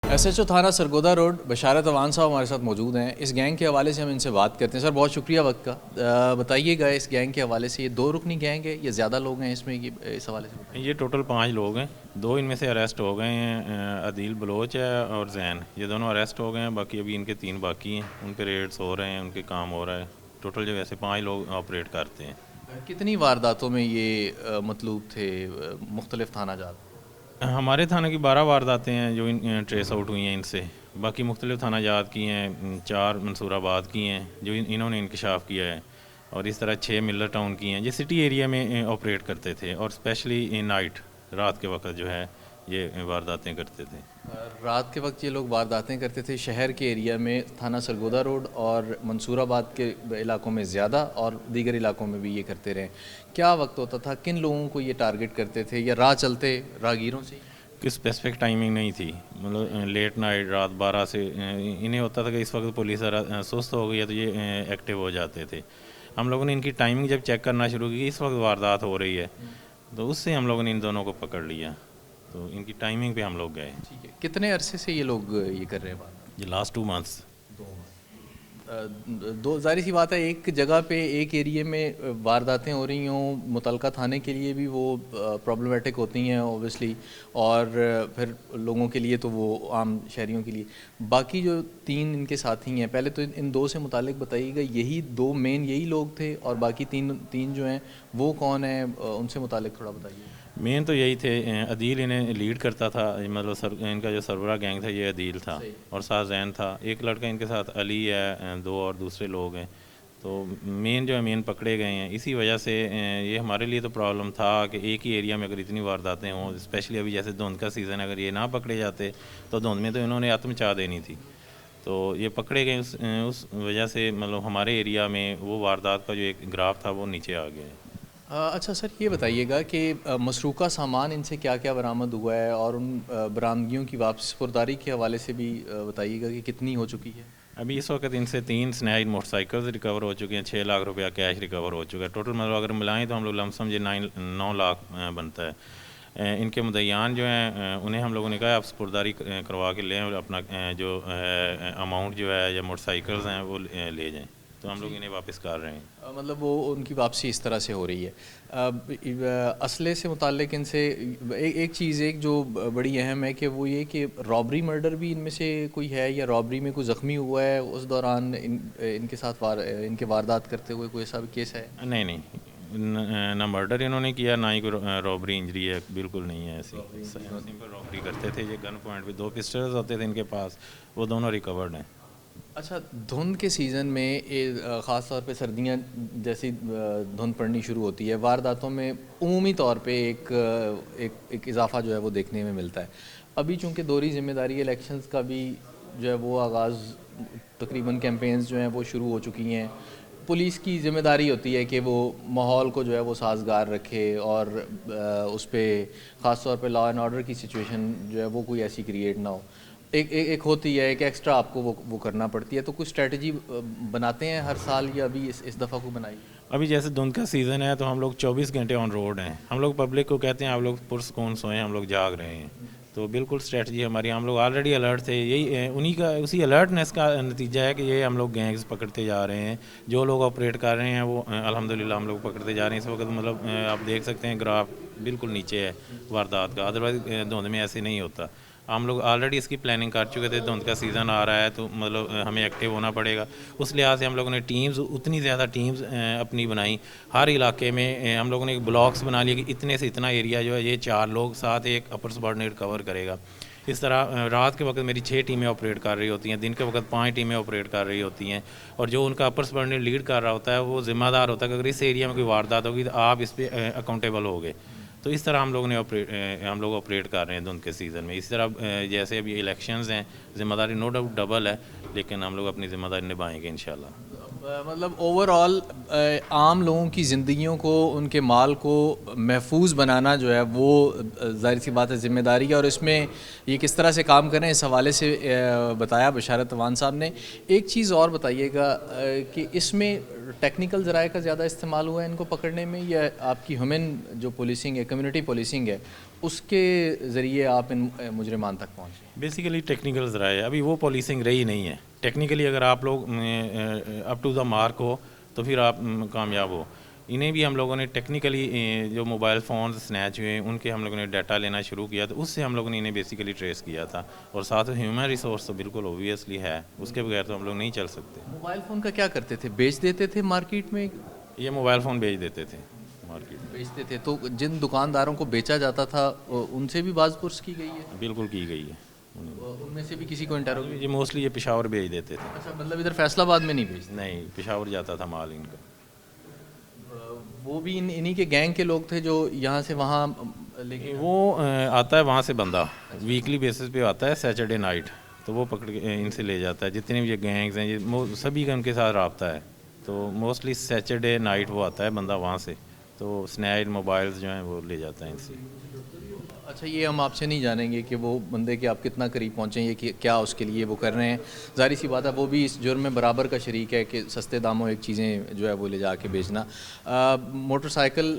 ایس ایچ او تھانہ سرگودا روڈ بشارت اوان صاحب ہمارے ساتھ موجود ہیں. اس گینگ کے حوالے سے ہم ان سے بات کرتے ہیں. سر بہت شکریہ وقت کا. بتائیے گا اس گینگ کے حوالے سے، یہ 2 رکنی گینگ ہے یا زیادہ لوگ ہیں اس میں؟ اس حوالے سے یہ ٹوٹل 5 لوگ ہیں. 2 ان میں سے اریسٹ ہو گئے ہیں. عدیل بلوچ ہے اور زین، یہ دونوں اریسٹ ہو گئے ہیں. باقی ابھی ان کے 3 باقی ہیں. ان پہ ریڈس ہو رہے ہیں، ان کے کام ہو رہا ہے. ٹوٹل جو ویسے 5 لوگ آپریٹ کرتے ہیں. کتنی وارداتوں میں یہ مطلوب تھے مختلف تھانہ جات؟ ہمارے تھانہ کی 12 وارداتیں ہیں جو ٹریس آؤٹ ہوئی ہیں ان سے. باقی مختلف تھانہ جات کی ہیں. 4 منصور آباد کی ہیں جو انہوں نے انکشاف کیا ہے، اور اس طرح 6 ملر ٹاؤن کی ہیں جو سٹی ایریا میں آپریٹ کرتے تھے، اور اسپیشلی نائٹ، رات کے وقت جو ہے یہ وارداتیں کرتے تھے. رات کے وقت یہ لوگ وارداتیں کرتے تھے شہر کے ایریا میں، تھانہ سرگودا روڈ اور منصور آباد کے علاقوں میں زیادہ، اور دیگر علاقوں میں بھی یہ کرتے رہے. کیا وقت ہوتا تھا؟ کن لوگوں کو یہ ٹارگٹ کرتے تھے، یا راہ چلتے راہگیروں سے؟ کوئی اسپیسیفک ٹائمنگ نہیں تھی. مطلب لیٹ نائٹ، رات 12 سے انہیں ہوتا تھا کہ اس وقت پولیس سست ہو گئی ہے تو یہ ایکٹیو ہو جاتے تھے. ہم لوگوں نے ان کی ٹائمنگ جب چیک کرنا شروع کی، اس وقت واردات ہو رہی ہے، تو اس سے ہم لوگوں نے ان دونوں کو پکڑ لیا، تو ان کی ٹائمنگ پہ ہم لوگ گئے. ٹھیک ہے، کتنے عرصے سے یہ لوگ یہ کر رہے ہیں بات؟ یہ لاسٹ 2 months. دو ظاہر سی بات ہے، ایک جگہ پہ ایک ایریے میں وارداتیں ہو رہی ہوں، متعلقہ تھانے کے لیے بھی وہ پرابلمٹک ہوتی ہیں اوبویسلی، اور پھر لوگوں کے لیے تو وہ عام شہریوں کے لیے. باقی جو 3 ان کے ساتھی ہیں، پہلے تو ان 2 سے متعلق بتائیے گا، یہی 2 مین یہی لوگ تھے، اور باقی 3 جو ہیں وہ کون ہیں، ان سے متعلق تھوڑا بتائیے. مین تو یہی تھے. عدیل انہیں لیڈ کرتا تھا، مطلب ان کا جو سربراہ گینگ تھا یہ عدیل تھا، اور ساتھ زین تھا. ایک لڑکا ان کے ساتھ علی ہے، 2 اور دوسرے لوگ ہیں. تو مین جو ہے مین پکڑے گئے ہیں. اسی وجہ سے یہ ہمارے لیے تو پرابلم تھا کہ ایک ہی ایریا میں اگر اتنی وارداتیں ہوں، اسپیشلی ابھی جیسے دھند کا سیزن ہے، اگر یہ نہ پکڑے جاتے تو دھند میں تو انہوں نے اتم مچا دینی تھی. تو یہ پکڑے گئے، اس وجہ سے مطلب ہمارے ایریا میں وہ واردات کا جو ایک گراف تھا وہ نیچے آ گیا ہے. اچھا سر، یہ بتائیے گا کہ مسروقہ سامان ان سے کیا کیا برآمد ہوا ہے، اور ان برآمدگیوں کی واپس سپرداری کے حوالے سے بھی بتائیے گا کہ کتنی ہو چکی ہے. ابھی اس وقت ان سے 3 سنیچ موٹر سائیکلز ریکور ہو چکے ہیں، 6 لاکھ روپیہ کیش ریکور ہو چکا ہے. ٹوٹل مطلب اگر ملائیں تو ہم لوگ لمسم یہ 9 لاکھ بنتا ہے. ان کے مدعیان جو ہیں انہیں ہم لوگوں نے کہا آپ سپرداری کروا کے لیں، اور اپنا جو اماؤنٹ جو ہے یا موٹر سائیکلز ہیں وہ لے جائیں. تو ہم لوگ انہیں واپس کر رہے ہیں. مطلب وہ ان کی واپسی اس طرح سے ہو رہی ہے. اسلحے سے متعلق ان سے ایک چیز ایک جو بڑی اہم ہے کہ وہ یہ کہ رابری مرڈر بھی ان میں سے کوئی ہے، یا رابری میں کوئی زخمی ہوا ہے اس دوران ان کے ساتھ ان کے واردات کرتے ہوئے کوئی ایسا بھی کیس ہے؟ نہیں، نہ مرڈر انہوں نے کیا، نہ ہی کوئی رابری انجری ہے، بالکل نہیں ہے ایسی. سمپل رابری کرتے تھے. یہ گن پوائنٹ پہ 2 پسٹلز ہوتے تھے ان کے پاس، وہ دونوں ریکورڈ ہیں. اچھا، دھند کے سیزن میں خاص طور پہ سردیاں جیسی دھند پڑنی شروع ہوتی ہے، وارداتوں میں عمومی طور پہ ایک اضافہ جو ہے وہ دیکھنے میں ملتا ہے. ابھی چونکہ دوہری ذمہ داری الیکشنز کا بھی جو ہے وہ آغاز، تقریباً کیمپینز جو ہیں وہ شروع ہو چکی ہیں. پولیس کی ذمہ داری ہوتی ہے کہ وہ ماحول کو جو ہے وہ سازگار رکھے، اور اس پہ خاص طور پہ لا اینڈ آرڈر کی سچویشن جو ہے وہ کوئی ایسی کریٹ نہ ہو. ایک ہوتی ہے کہ ایکسٹرا آپ کو وہ کرنا پڑتی ہے. تو کوئی اسٹریٹجی بناتے ہیں ہر سال، یا ابھی اس دفعہ کو بنائی؟ ابھی جیسے دھند کا سیزن ہے تو ہم لوگ 24 گھنٹے آن روڈ ہیں. ہم لوگ پبلک کو کہتے ہیں آپ لوگ پرسکون سوئیں، ہم لوگ جاگ رہے ہیں. تو بالکل اسٹریٹجی ہماری، ہم لوگ آلریڈی الرٹ تھے. یہی اسی الرٹنس کا نتیجہ ہے کہ یہ ہم لوگ گینگز پکڑتے جا رہے ہیں. جو لوگ آپریٹ کر رہے ہیں وہ الحمدللہ ہم لوگ پکڑتے جا رہے ہیں. اس وقت مطلب آپ دیکھ سکتے ہیں گراف بالکل نیچے ہے واردات کا. ادروائز دھند میں ایسے نہیں ہوتا. ہم لوگ آلریڈی اس کی پلاننگ کر چکے تھے. دھند کا سیزن آ رہا ہے تو مطلب ہمیں ایکٹیو ہونا پڑے گا. اس لحاظ سے ہم لوگوں نے ٹیمز، اتنی زیادہ ٹیمز اپنی بنائیں. ہر علاقے میں ہم لوگوں نے ایک بلاکس بنا لیے کہ اتنے سے اتنا ایریا جو ہے یہ 4 لوگ ساتھ ایک اپر سبارڈینیٹ کور کرے گا. اس طرح رات کے وقت میری 6 ٹیمیں آپریٹ کر رہی ہوتی ہیں، دن کے وقت 5 ٹیمیں آپریٹ کر رہی ہوتی ہیں. اور جو ان کا اپر سبارڈینیٹ لیڈ کر رہا ہوتا ہے وہ ذمہ دار ہوتا ہے کہ اگر اس ایریا میں کوئی واردات ہوگی تو آپ اس پہ اکاؤنٹیبل ہوگے. تو اس طرح ہم لوگ آپریٹ کر رہے ہیں دھند کے سیزن میں. اس طرح جیسے ابھی الیکشنز ہیں، ذمہ داری نو ڈاؤٹ ڈبل ہے، لیکن ہم لوگ اپنی ذمہ داری نبھائیں گے انشاءاللہ. مطلب اوور آل عام لوگوں کی زندگیوں کو، ان کے مال کو محفوظ بنانا جو ہے وہ ظاہر سی بات ہے ذمہ داری ہے. اور اس میں یہ کس طرح سے کام کریں اس حوالے سے بتایا بشارت وان صاحب نے. ایک چیز اور بتائیے گا کہ اس میں ٹیکنیکل ذرائع کا زیادہ استعمال ہوا ہے ان کو پکڑنے میں، یا آپ کی ہیومن جو پولیسنگ ہے، کمیونٹی پولیسنگ ہے، اس کے ذریعے آپ ان مجرمان تک پہنچے؟ بیسیکلی ٹیکنیکل ذرائع ہے. ابھی وہ پولیسنگ رہی نہیں ہے. ٹیکنیکلی اگر آپ لوگ اپ ٹو دا مارک ہو تو پھر آپ کامیاب ہو. انہیں بھی ہم لوگوں نے ٹیکنیکلی جو موبائل فونز سنیچ ہوئے ان کے ہم لوگوں نے ڈیٹا لینا شروع کیا. تو اس سے ہم لوگوں نے انہیں بیسیکلی ٹریس کیا تھا. اور ساتھ ہیومن ریسورس تو بالکل اوبویسلی ہے، اس کے بغیر تو ہم لوگ نہیں چل سکتے. موبائل فون کا کیا کرتے تھے؟ بیچ دیتے تھے مارکیٹ میں؟ یہ موبائل فون بیچ دیتے تھے مارکیٹ میں. بیچتے تھے. تو جن دکانداروں کو بیچا جاتا تھا ان سے بھی باز پرس کی گئی ہے؟ بالکل کی گئی ہے. ان میں سے بھی کسی کو انٹروگیٹ؟ یہ موسٹلی یہ پشاور بیچ دیتے تھے. اچھا، مطلب ادھر فیصل آباد میں نہیں بیچتے؟ نہیں، پشاور جاتا تھا مال ان کا. وہ بھی انہی کے گینگ کے لوگ تھے جو یہاں سے وہاں لے کے؟ وہ آتا ہے وہاں سے بندہ، ویکلی بیسس پہ آتا ہے سیٹرڈے نائٹ، تو وہ پکڑ کے ان سے لے جاتا ہے. جتنے بھی یہ گینگز ہیں یہ سبھی کا ان کے ساتھ رابطہ ہے. تو موسٹلی سیٹرڈے نائٹ وہ آتا ہے بندہ وہاں سے، تو سنیچ موبائلز جو ہیں وہ لے جاتا ہے ان سے. اچھا، یہ ہم آپ سے نہیں جانیں گے کہ وہ بندے کے آپ کتنا قریب پہنچیں، یہ کہ کیا اس کے لیے وہ کر رہے ہیں. ظاہر سی بات ہے وہ بھی اس جرم میں برابر کا شریک ہے کہ سستے داموں ایک چیزیں جو ہے وہ لے جا کے بیچنا. موٹر سائیکل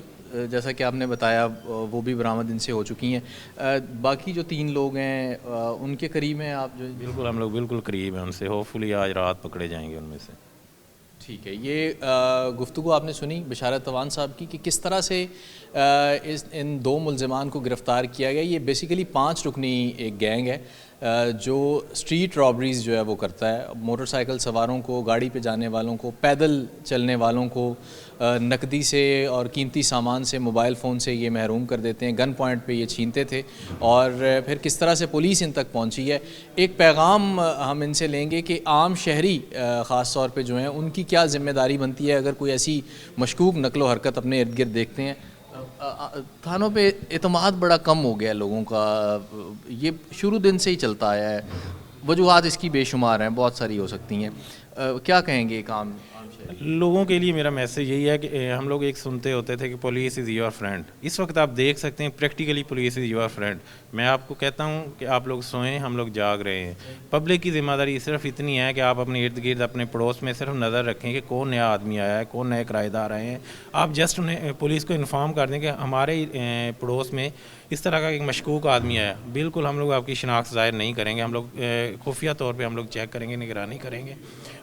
جیسا کہ آپ نے بتایا وہ بھی برآمد ان سے ہو چکی ہیں. باقی جو 3 لوگ ہیں ان کے قریب ہیں آپ جو؟ بالکل ہم لوگ بالکل قریب ہیں ان سے, ہوپ فلی آج رات پکڑے جائیں گے ان میں سے. ٹھیک ہے. یہ گفتگو آپ نے سنی بشارت توان صاحب کی کہ کس طرح سے ان 2 ملزمان کو گرفتار کیا گیا. یہ بیسیکلی 5 رکنی ایک گینگ ہے جو اسٹریٹ رابریز جو ہے وہ کرتا ہے. موٹر سائیکل سواروں کو, گاڑی پہ جانے والوں کو, پیدل چلنے والوں کو نقدی سے اور قیمتی سامان سے, موبائل فون سے یہ محروم کر دیتے ہیں. گن پوائنٹ پہ یہ چھینتے تھے اور پھر کس طرح سے پولیس ان تک پہنچی ہے. ایک پیغام ہم ان سے لیں گے کہ عام شہری خاص طور پہ جو ہیں ان کی کیا ذمہ داری بنتی ہے اگر کوئی ایسی مشکوک نقل و حرکت اپنے ارد گرد دیکھتے ہیں. تھانوں پہ اعتماد بڑا کم ہو گیا لوگوں کا, یہ شروع دن سے ہی چلتا آیا ہے. وجوہات اس کی بے شمار ہیں, بہت ساری ہو سکتی ہیں. کیا کہیں گے عام لوگوں کے لیے میرا میسیج یہی ہے کہ ہم لوگ ایک سنتے ہوتے تھے کہ پولیس از یور فرینڈ. اس وقت آپ دیکھ سکتے ہیں practically police is your friend. میں آپ کو کہتا ہوں کہ آپ لوگ سوئیں, ہم لوگ جاگ رہے ہیں. پبلک کی ذمہ داری صرف اتنی ہے کہ آپ اپنے ارد گرد اپنے پڑوس میں صرف نظر رکھیں کہ کون نیا آدمی آیا ہے, کون نئے کرایہ دار آئے ہیں. آپ جسٹ انہیں پولیس کو انفارم کر دیں کہ ہمارے پڑوس میں اس طرح کا ایک مشکوک آدمی آیا. بالکل ہم لوگ آپ کی شناخت ظاہر نہیں کریں گے, ہم لوگ خفیہ طور پہ ہم لوگ چیک کریں گے, نگرانی کریں گے,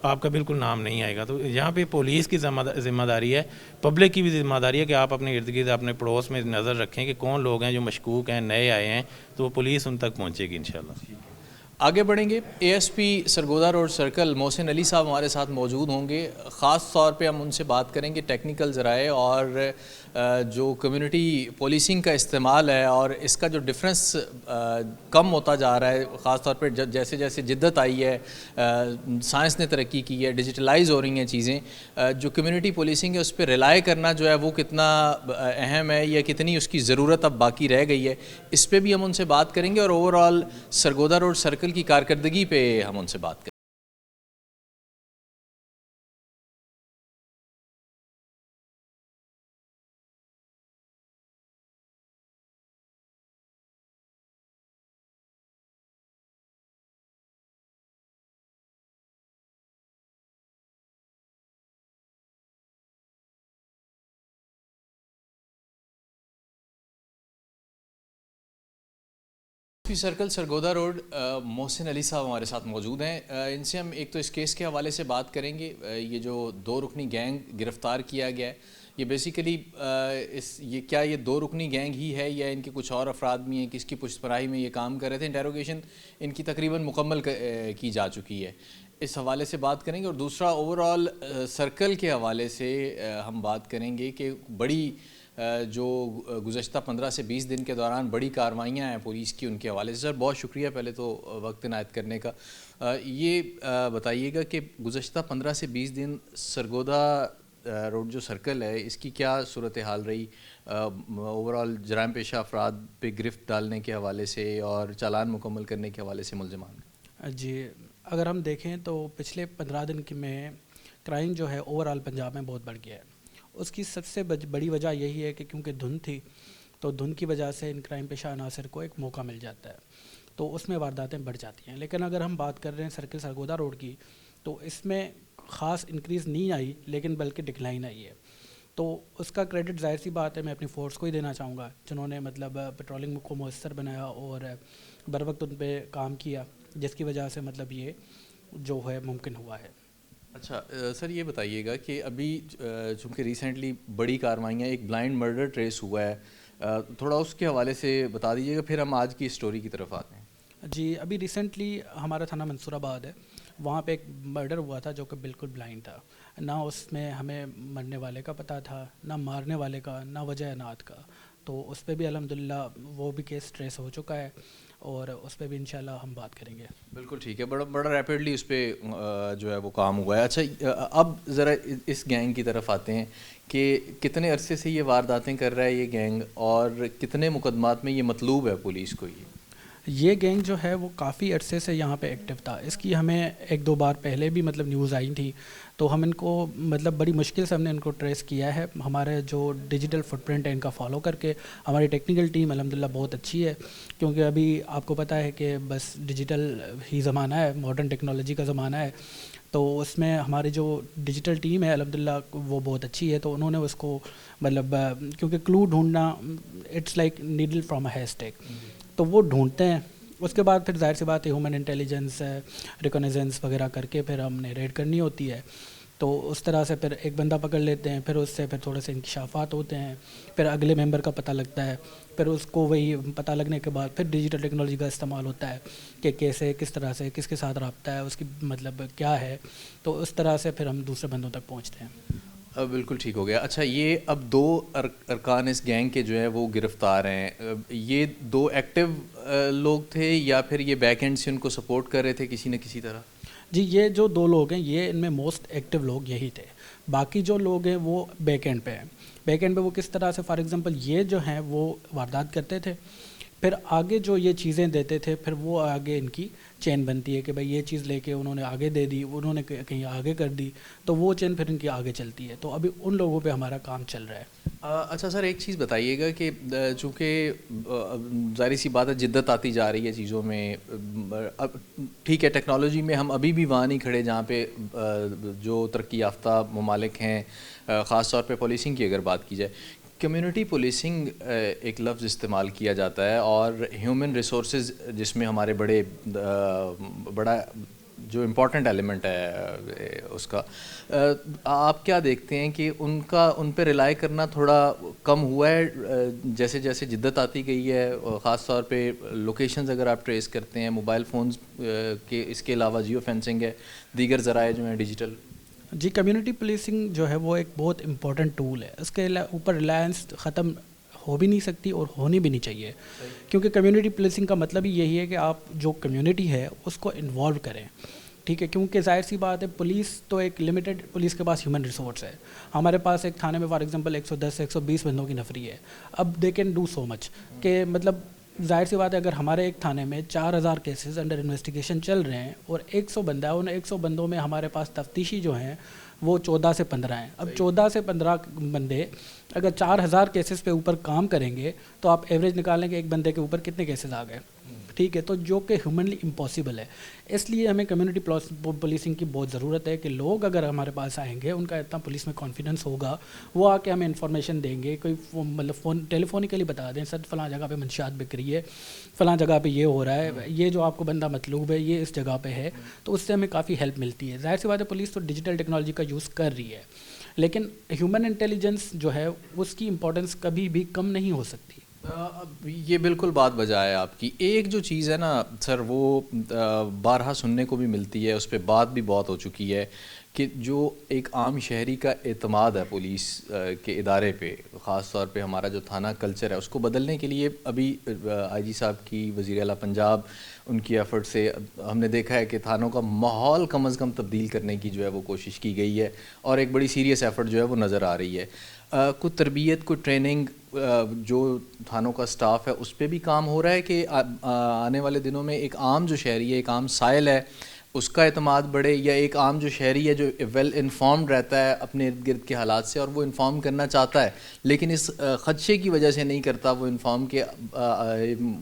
آپ کا بالکل نام نہیں آئے گا. تو یہاں پہ پولیس کی ذمہ داری ہے, پبلک کی بھی ذمہ داری ہے کہ آپ اپنے ارد گرد اپنے پڑوس میں نظر رکھیں کہ کون لوگ ہیں جو مشکوک ہیں, نئے آئے ہیں, تو وہ پولیس ان تک پہنچے گی انشاءاللہ. آگے بڑھیں گے. A S P Sargodha road circle Mohsin Ali صاحب ہمارے ساتھ موجود ہوں گے. خاص طور پہ ہم ان سے بات کریں گے ٹیکنیکل ذرائع اور جو کمیونٹی پولیسنگ کا استعمال ہے اور اس کا جو ڈفرینس کم ہوتا جا رہا ہے, خاص طور پہ جیسے جیسے جدت آئی ہے, سائنس نے ترقی کی ہے, ڈیجیٹلائز ہو رہی ہیں چیزیں, جو کمیونٹی پولیسنگ ہے اس پہ ریلائی کرنا جو ہے وہ کتنا اہم ہے یا کتنی اس کی ضرورت اب باقی رہ گئی ہے, اس پہ بھی ہم ان سے بات کریں گے. اور over all Sargodha road circle کی کارکردگی پہ ہم ان سے بات کریں. سرکل سرگودا روڈ محسن علی صاحب ہمارے ساتھ موجود ہیں. ان سے ہم ایک تو اس کیس کے حوالے سے بات کریں گے. یہ جو 2 رکنی گینگ گرفتار کیا گیا ہے, یہ بیسیکلی یہ کیا یہ 2 رکنی گینگ ہی ہے یا ان کے کچھ اور افراد بھی ہیں, کس کی پشت پناہی میں یہ کام کر رہے تھے؟ انٹیروگیشن ان کی تقریباً مکمل کی جا چکی ہے, اس حوالے سے بات کریں گے. اور دوسرا اوور آل سرکل کے حوالے سے ہم بات کریں گے کہ بڑی جو گزشتہ 15 سے 20 دن کے دوران بڑی کارروائیاں ہیں پولیس کی, ان کے حوالے سے. سر بہت شکریہ پہلے تو وقت عنایت کرنے کا. یہ بتائیے گا کہ گزشتہ 15 سے 20 دن سرگودا روڈ جو سرکل ہے اس کی کیا صورتحال رہی اوور آل جرائم پیشہ افراد پہ گرفت ڈالنے کے حوالے سے اور چالان مکمل کرنے کے حوالے سے ملزمان؟ جی, اگر ہم دیکھیں تو پچھلے 15 دن میں کرائم جو ہے اوور آل پنجاب میں بہت بڑھ گیا ہے. اس کی سب سے بڑی وجہ یہی ہے کہ کیونکہ دھند تھی تو دھند کی وجہ سے ان کرائم پیشہ عناصر کو ایک موقع مل جاتا ہے, تو اس میں وارداتیں بڑھ جاتی ہیں. لیکن اگر ہم بات کر رہے ہیں سرکل سرگودا روڈ کی, تو اس میں خاص انکریز نہیں آئی لیکن بلکہ ڈکلائن آئی ہے. تو اس کا کریڈٹ ظاہر سی بات ہے میں اپنی فورس کو ہی دینا چاہوں گا جنہوں نے مطلب پیٹرولنگ کو مؤثر بنایا اور بر وقت ان پہ کام کیا, جس کی وجہ سے مطلب یہ جو ہے ممکن ہوا ہے. اچھا سر, یہ بتائیے گا کہ ابھی چونکہ ریسنٹلی بڑی کارروائیاں, ایک بلائنڈ مرڈر ٹریس ہوا ہے, تھوڑا اس کے حوالے سے بتا دیجیے گا, پھر ہم آج کی اسٹوری کی طرف آتے ہیں. جی, ابھی ریسنٹلی ہمارا تھانہ منصور آباد ہے, وہاں پہ ایک مرڈر ہوا تھا جو کہ بالکل بلائنڈ تھا. نہ اس میں ہمیں مرنے والے کا پتہ تھا, نہ مارنے والے کا, نہ وجہ عنایت کا. تو اس پہ بھی الحمدللہ وہ بھی کیس ٹریس ہو چکا ہے اور اس پہ بھی انشاءاللہ ہم بات کریں گے. بالکل ٹھیک ہے, بڑا ریپڈلی اس پہ جو ہے وہ کام ہوا ہے. اچھا, اب ذرا اس گینگ کی طرف آتے ہیں کہ کتنے عرصے سے یہ وارداتیں کر رہا ہے یہ گینگ اور کتنے مقدمات میں یہ مطلوب ہے پولیس کو؟ یہ یہ گینگ جو ہے وہ کافی عرصے سے یہاں پہ ایکٹیو تھا. اس کی ہمیں ایک دو بار پہلے بھی مطلب نیوز آئی تھی, تو ہم ان کو مطلب بڑی مشکل سے ہم نے ان کو ٹریس کیا ہے. ہمارے جو ڈیجیٹل فٹ پرنٹ ہے ان کا فالو کر کے ہماری ٹیکنیکل ٹیم الحمدللہ بہت اچھی ہے, کیونکہ ابھی آپ کو پتہ ہے کہ بس ڈیجیٹل ہی زمانہ ہے, ماڈرن ٹیکنالوجی کا زمانہ ہے, تو اس میں ہماری جو ڈیجیٹل ٹیم ہے الحمدللہ وہ بہت اچھی ہے. تو انہوں نے اس کو مطلب کیونکہ کلو ڈھونڈنا it's like needle from a haystack, تو وہ ڈھونڈتے ہیں. اس کے بعد پھر ظاہر سی بات ہے ہیومن انٹیلیجنس ریکونیزنس وغیرہ کر کے پھر ہم نے ریڈ کرنی ہوتی ہے. تو اس طرح سے پھر ایک بندہ پکڑ لیتے ہیں, پھر اس سے پھر تھوڑے سے انکشافات ہوتے ہیں, پھر اگلے ممبر کا پتہ لگتا ہے, پھر اس کو وہی پتہ لگنے کے بعد پھر ڈیجیٹل ٹیکنالوجی کا استعمال ہوتا ہے کہ کیسے کس طرح سے کس کے ساتھ رابطہ ہے, اس کی مطلب کیا ہے, تو اس طرح سے پھر ہم دوسرے بندوں تک پہنچتے ہیں. بالکل ٹھیک ہو گیا. اچھا, یہ اب 2 ارکان اس گینگ کے جو ہیں وہ گرفتار ہیں, یہ 2 ایکٹیو لوگ تھے یا پھر یہ بیک اینڈ سے ان کو سپورٹ کر رہے تھے کسی نہ کسی طرح؟ جی, یہ جو 2 لوگ ہیں یہ ان میں موسٹ ایکٹیو لوگ یہی تھے. باقی جو لوگ ہیں وہ بیک اینڈ پہ ہیں. بیک اینڈ پہ وہ کس طرح سے, فار ایگزامپل یہ جو ہیں وہ واردات کرتے تھے, پھر آگے جو یہ چیزیں دیتے تھے پھر وہ آگے ان کی چین بنتی ہے کہ بھائی یہ چیز لے کے انہوں نے آگے دے دی, انہوں نے کہیں آگے کر دی, تو وہ چین پھر ان کی آگے چلتی ہے. تو ابھی ان لوگوں پہ ہمارا کام چل رہا ہے. اچھا سر, ایک چیز بتائیے گا کہ چونکہ ظاہر سی بات ہے جدت آتی جا رہی ہے چیزوں میں, اب ٹھیک ہے ٹیکنالوجی میں ہم ابھی بھی وہاں نہیں کھڑے جہاں پہ جو ترقی یافتہ ممالک ہیں, خاص طور پہ پولیسنگ کی اگر بات کی جائے. کمیونٹی پولیسنگ ایک لفظ استعمال کیا جاتا ہے, اور ہیومن ریسورسز جس میں ہمارے بڑا جو امپورٹنٹ ایلیمنٹ ہے اس کا, آپ کیا دیکھتے ہیں کہ ان پہ ریلائی کرنا تھوڑا کم ہوا ہے جیسے جیسے جدت آتی گئی ہے, خاص طور پہ لوکیشنز اگر آپ ٹریس کرتے ہیں, موبائل فونز کے اس کے علاوہ جیو فینسنگ ہے, دیگر ذرائع جو ہیں ڈیجیٹل؟ جی, کمیونٹی پولیسنگ جو ہے وہ ایک بہت امپورٹنٹ ٹول ہے. اس کے اوپر ریلائنس ختم ہو بھی نہیں سکتی اور ہونی بھی نہیں چاہیے, کیونکہ کمیونٹی پولیسنگ کا مطلب ہی یہی ہے کہ آپ جو کمیونٹی ہے اس کو انوالو کریں. ٹھیک ہے, کیونکہ ظاہر سی بات ہے پولیس تو ایک لمیٹڈ, پولیس کے پاس ہیومن ریسورس ہے. ہمارے پاس ایک تھانے میں فار ایگزامپل 110 120 بندوں کی نفری ہے. اب دے کین ڈو سو مچ کہ مطلب ظاہر سی بات ہے اگر ہمارے ایک تھانے میں 4000 کیسز انڈر انویسٹیگیشن چل رہے ہیں اور 100 بندہ ہے, ان 100 بندوں میں ہمارے پاس تفتیشی جو ہیں وہ 14 سے 15 ہیں. اب 14 سے 15 بندے اگر 4000 کیسز پہ اوپر کام کریں گے تو آپ ایوریج نکالیں کہ ایک بندے کے اوپر کتنے کیسز آ گئے. ٹھیک ہے, تو جو کہ ہیومنلی امپاسبل ہے. اس لیے ہمیں کمیونٹی پولیسنگ کی بہت ضرورت ہے کہ لوگ اگر ہمارے پاس آئیں گے, ان کا اتنا پولیس میں کانفیڈنس ہوگا, وہ آ کے ہمیں انفارمیشن دیں گے, کوئی مطلب ٹیلی فونیکلی بتا دیں سر فلاں جگہ پہ منشیات بک رہی ہے, فلاں جگہ پہ یہ ہو رہا ہے, یہ جو آپ کو بندہ مطلوب ہے یہ اس جگہ پہ ہے, تو اس سے ہمیں کافی ہیلپ ملتی ہے. ظاہر سی بات ہے پولیس تو ڈیجیٹل ٹیکنالوجی کا یوز کر رہی ہے, لیکن ہیومن انٹیلیجنس جو ہے اس کی امپورٹنس کبھی بھی کم نہیں ہو سکتی. یہ بالکل بات بجا ہے آپ کی. ایک جو چیز ہے نا سر, وہ بارہا سننے کو بھی ملتی ہے, اس پہ بات بھی بہت ہو چکی ہے کہ جو ایک عام شہری کا اعتماد ہے پولیس کے ادارے پہ, خاص طور پہ ہمارا جو تھانہ کلچر ہے اس کو بدلنے کے لیے ابھی آئی جی صاحب کی, وزیر اعلیٰ پنجاب, ان کی ایفرٹ سے ہم نے دیکھا ہے کہ تھانوں کا ماحول کم از کم تبدیل کرنے کی جو ہے وہ کوشش کی گئی ہے, اور ایک بڑی سیریس ایفرٹ جو ہے وہ نظر آ رہی ہے. کوئی تربیت, کوئی ٹریننگ جو تھانوں کا سٹاف ہے اس پہ بھی کام ہو رہا ہے کہ آنے والے دنوں میں ایک عام جو شہری ہے, ایک عام سائل ہے, اس کا اعتماد بڑھے, یا ایک عام جو شہری ہے جو ویل انفارمڈ رہتا ہے اپنے ارد گرد کے حالات سے اور وہ انفارم کرنا چاہتا ہے لیکن اس خدشے کی وجہ سے نہیں کرتا, وہ انفارم کے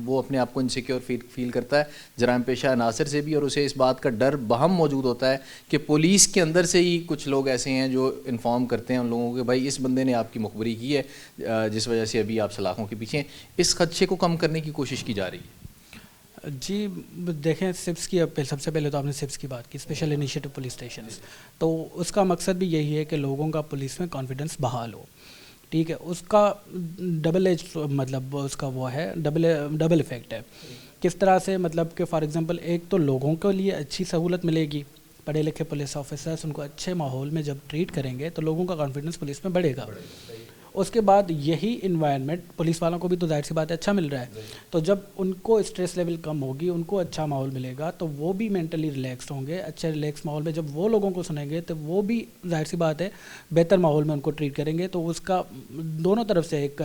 وہ اپنے آپ کو انسیکیور فیل کرتا ہے جرائم پیشہ عناصر سے بھی, اور اسے اس بات کا ڈر بہم موجود ہوتا ہے کہ پولیس کے اندر سے ہی کچھ لوگ ایسے ہیں جو انفارم کرتے ہیں ان لوگوں کے بھائی اس بندے نے آپ کی مخبری کی ہے جس وجہ سے ابھی آپ سلاخوں کے پیچھے ہیں. اس خدشے کو کم کرنے کی کوشش کی جا رہی ہے. جی دیکھیں, سپس کی سب سے پہلے تو آپ نے سپس کی بات کی, اسپیشل انیشیٹو پولیس اسٹیشنز, تو اس کا مقصد بھی یہی ہے کہ لوگوں کا پولیس میں کانفیڈنس بحال ہو. ٹھیک ہے, اس کا ڈبل ایج مطلب اس کا وہ ہے ڈبل ایفیکٹ ہے. کس طرح سے, مطلب کہ فار ایگزامپل ایک تو لوگوں کے لیے اچھی سہولت ملے گی, پڑھے لکھے پولیس آفیسرس ان کو اچھے ماحول میں جب ٹریٹ کریں گے تو لوگوں کا کانفیڈنس پولیس میں بڑھے گا. اس کے بعد یہی انوائرمنٹ پولیس والوں کو بھی تو ظاہر سی بات ہے اچھا مل رہا ہے، تو جب ان کو اسٹریس لیول کم ہوگی، ان کو اچھا ماحول ملے گا تو وہ بھی مینٹلی ریلیکسڈ ہوں گے. اچھے ریلیکس ماحول میں جب وہ لوگوں کو سنیں گے تو وہ بھی ظاہر سی بات ہے بہتر ماحول میں ان کو ٹریٹ کریں گے، تو اس کا دونوں طرف سے ایک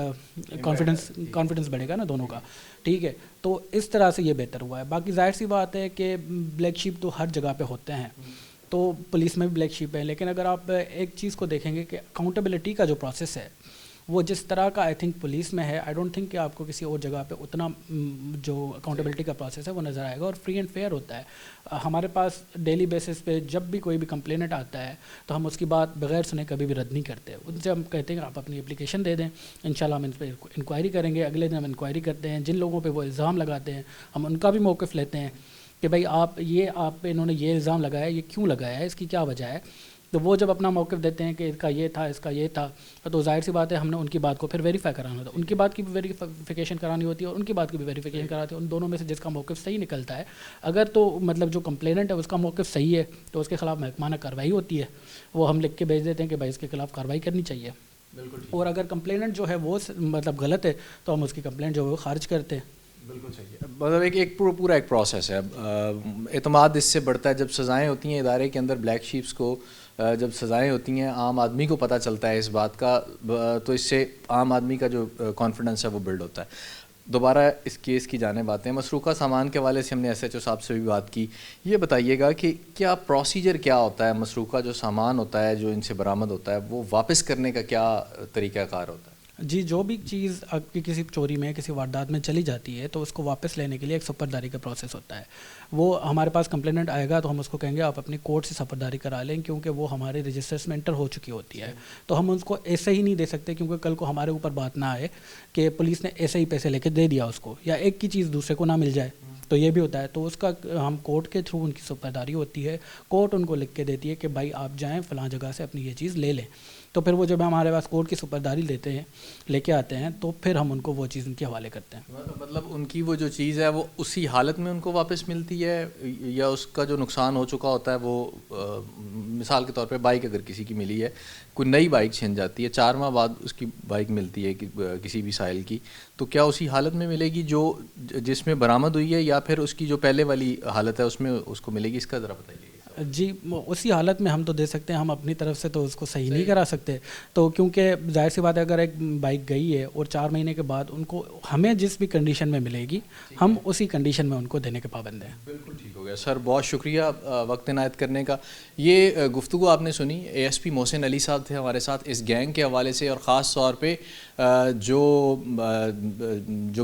کانفیڈنس بڑھے گا نا دونوں کا. ٹھیک ہے، تو اس طرح سے یہ بہتر ہوا ہے. باقی ظاہر سی بات ہے کہ بلیک شیپ تو ہر جگہ پہ ہوتے ہیں، تو پولیس میں بھی بلیک شیپ ہیں، لیکن اگر آپ ایک چیز کو دیکھیں گے کہ اکاؤنٹیبلٹی کا جو پروسیس ہے وہ جس طرح کا آئی تھنک پولیس میں ہے، آئی ڈونٹ تھنک کہ آپ کو کسی اور جگہ پہ اتنا جو اکاؤنٹیبلٹی کا پروسیس ہے وہ نظر آئے گا، اور فری اینڈ فیئر ہوتا ہے. ہمارے پاس ڈیلی بیسس پہ جب بھی کوئی بھی کمپلینٹ آتا ہے تو ہم اس کی بات بغیر سنے کبھی بھی رد نہیں کرتے. ان سے ہم کہتے ہیں کہ آپ اپنی اپلیکیشن دے دیں، انشاءاللہ ہم ان پہ انکوائری کریں گے. اگلے دن ہم انکوائری کرتے ہیں، جن لوگوں پہ وہ الزام لگاتے ہیں ہم ان کا بھی موقف لیتے ہیں کہ بھائی آپ پہ انہوں نے یہ الزام لگایا، یہ کیوں لگایا ہے، اس کی کیا وجہ ہے. تو وہ جب اپنا موقف دیتے ہیں کہ اس کا یہ تھا، اس کا یہ تھا، تو ظاہر سی بات ہے ہم نے ان کی بات کو پھر ویریفائی کرانا ہوتا ہے، ان کی بات کی بھی ویریفیکیشن کرانی ہوتی ہے اور ان کی بات کی بھی ویریفیکیشن کراتے ہیں. ان دونوں میں سے جس کا موقف صحیح نکلتا ہے، اگر تو مطلب جو کمپلیننٹ ہے اس کا موقف صحیح ہے تو اس کے خلاف محکمانہ کارروائی ہوتی ہے، وہ ہم لکھ کے بھیج دیتے ہیں کہ بھائی اس کے خلاف کارروائی کرنی چاہیے. اور اگر کمپلیننٹ جو ہے وہ مطلب غلط ہے تو ہم اس کی کمپلینٹ جو ہے وہ خارج کرتے ہیں. بالکل صحیح ہے. مطلب ایک پورا ایک پروسیس ہے. اعتماد اس سے بڑھتا ہے جب سزائیں ہوتی ہیں ادارے کے اندر. بلیک شیپس کو جب سزائیں ہوتی ہیں، عام آدمی کو پتہ چلتا ہے اس بات کا، تو اس سے عام آدمی کا جو کانفیڈنس ہے وہ بلڈ ہوتا ہے. دوبارہ اس کیس کی جانب آتے ہیں. مسروقہ سامان کے حوالے سے ہم نے ایس ایچ او صاحب سے بھی بات کی. یہ بتائیے گا کہ کیا پروسیجر کیا ہوتا ہے، مسروقہ جو سامان ہوتا ہے جو ان سے برآمد ہوتا ہے وہ واپس کرنے کا کیا طریقہ کار ہوتا ہے؟ جی، جو بھی چیز آپ کی کسی چوری میں کسی واردات میں چلی جاتی ہے تو اس کو واپس لینے کے لیے ایک سپرداری کا پروسیس ہوتا ہے. وہ ہمارے پاس کمپلیننٹ آئے گا تو ہم اس کو کہیں گے آپ اپنی کورٹ سے سپرداری کرا لیں، کیونکہ وہ ہمارے رجسٹرس میں انٹر ہو چکی ہوتی ہے. تو ہم اس کو ایسے ہی نہیں دے سکتے، کیونکہ کل کو ہمارے اوپر بات نہ آئے کہ پولیس نے ایسے ہی پیسے لے کے دے دیا اس کو، یا ایک کی چیز دوسرے کو نہ مل جائے. تو یہ بھی ہوتا ہے. تو اس کا ہم کورٹ کے تھرو ان کی سپرداری ہوتی ہے. کورٹ ان کو لکھ کے دیتی ہے کہ بھائی آپ جائیں فلاں جگہ سے اپنی یہ چیز لے لیں. تو پھر وہ جب ہمارے پاس کورٹ کی سپرداری لیتے ہیں، لے کے آتے ہیں، تو پھر ہم ان کو وہ چیز ان کے حوالے کرتے ہیں. مطلب ان کی وہ جو چیز ہے وہ اسی حالت میں ان کو واپس ملتی ہے، یا اس کا جو نقصان ہو چکا ہوتا ہے وہ مثال کے طور پہ بائک اگر کسی کی ملی ہے، کوئی نئی بائک چھن جاتی ہے، 4 ماہ بعد اس کی بائک ملتی ہے کسی بھی سائل کی، تو کیا اسی حالت میں ملے گی جس میں برآمد ہوئی ہے، یا پھر اس کی جو پہلے والی حالت ہے اس میں اس کو ملے گی؟ اس کا ذرا بتائیے. جی، اسی حالت میں ہم تو دے سکتے ہیں، ہم اپنی طرف سے تو اس کو صحیح نہیں کرا سکتے. تو کیونکہ ظاہر سی بات ہے اگر ایک بائک گئی ہے اور 4 مہینے کے بعد ان کو ہمیں جس بھی کنڈیشن میں ملے گی ہم اسی کنڈیشن میں ان کو دینے کے پابند ہیں. بالکل ٹھیک ہو گیا سر، بہت شکریہ وقت عنایت کرنے کا. یہ گفتگو آپ نے سنی، اے ایس پی محسن علی صاحب تھے ہمارے ساتھ اس گینگ کے حوالے سے، اور خاص طور پہ جو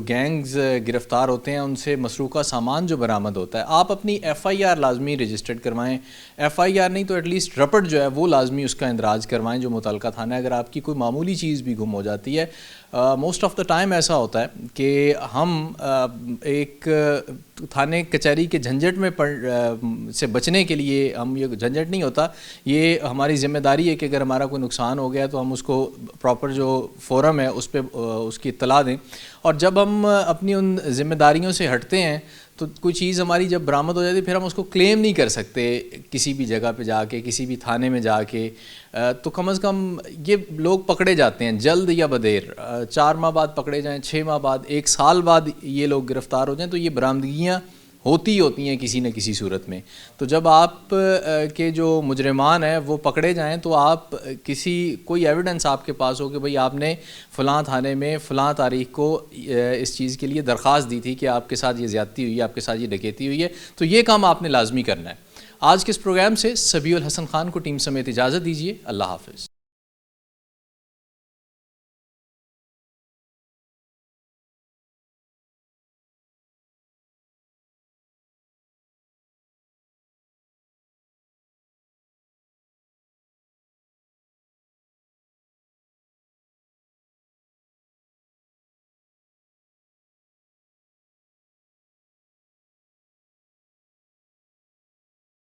گینگز گرفتار ہوتے ہیں ان سے مسروقہ سامان جو برآمد ہوتا ہے. آپ اپنی ایف آئی آر لازمی رجسٹرڈ کروائیں، ایف آئی آر نہیں تو ایٹ لیسٹ رپٹ جو ہے وہ لازمی اس کا اندراج کروائیں جو متعلقہ تھانہ ہے. اگر آپ کی کوئی معمولی چیز بھی گم ہو جاتی ہے، موسٹ آف دا ٹائم ایسا ہوتا ہے کہ ہم ایک تھانے کچہری کے جھنجھٹ میں سے بچنے کے لیے، ہم یہ جھنجھٹ نہیں ہوتا، یہ ہماری ذمہ داری ہے کہ اگر ہمارا کوئی نقصان ہو گیا تو ہم اس کو پراپر جو فورم ہے اس پہ اس کی اطلاع دیں. اور جب ہم اپنی ان ذمہ داریوں سے ہٹتے ہیں تو کوئی چیز ہماری جب برآمد ہو جاتی ہے پھر ہم اس کو کلیم نہیں کر سکتے کسی بھی جگہ پہ جا کے، کسی بھی تھانے میں جا کے. تو کم از کم یہ لوگ پکڑے جاتے ہیں جلد یا بدیر، 4 ماہ بعد پکڑے جائیں، 6 ماہ بعد، 1 سال بعد یہ لوگ گرفتار ہو جائیں، تو یہ برآمدگیاں ہوتی ہیں کسی نہ کسی صورت میں. تو جب آپ کے جو مجرمان ہیں وہ پکڑے جائیں تو آپ کوئی ایویڈنس آپ کے پاس ہو کہ بھئی آپ نے فلاں تھانے میں فلاں تاریخ کو اس چیز کے لیے درخواست دی تھی کہ آپ کے ساتھ یہ زیادتی ہوئی ہے، آپ کے ساتھ یہ ڈکیتی ہوئی ہے، تو یہ کام آپ نے لازمی کرنا ہے. آج کے اس پروگرام سے سبیح الحسن خان کو ٹیم سمیت اجازت دیجیے. اللہ حافظ.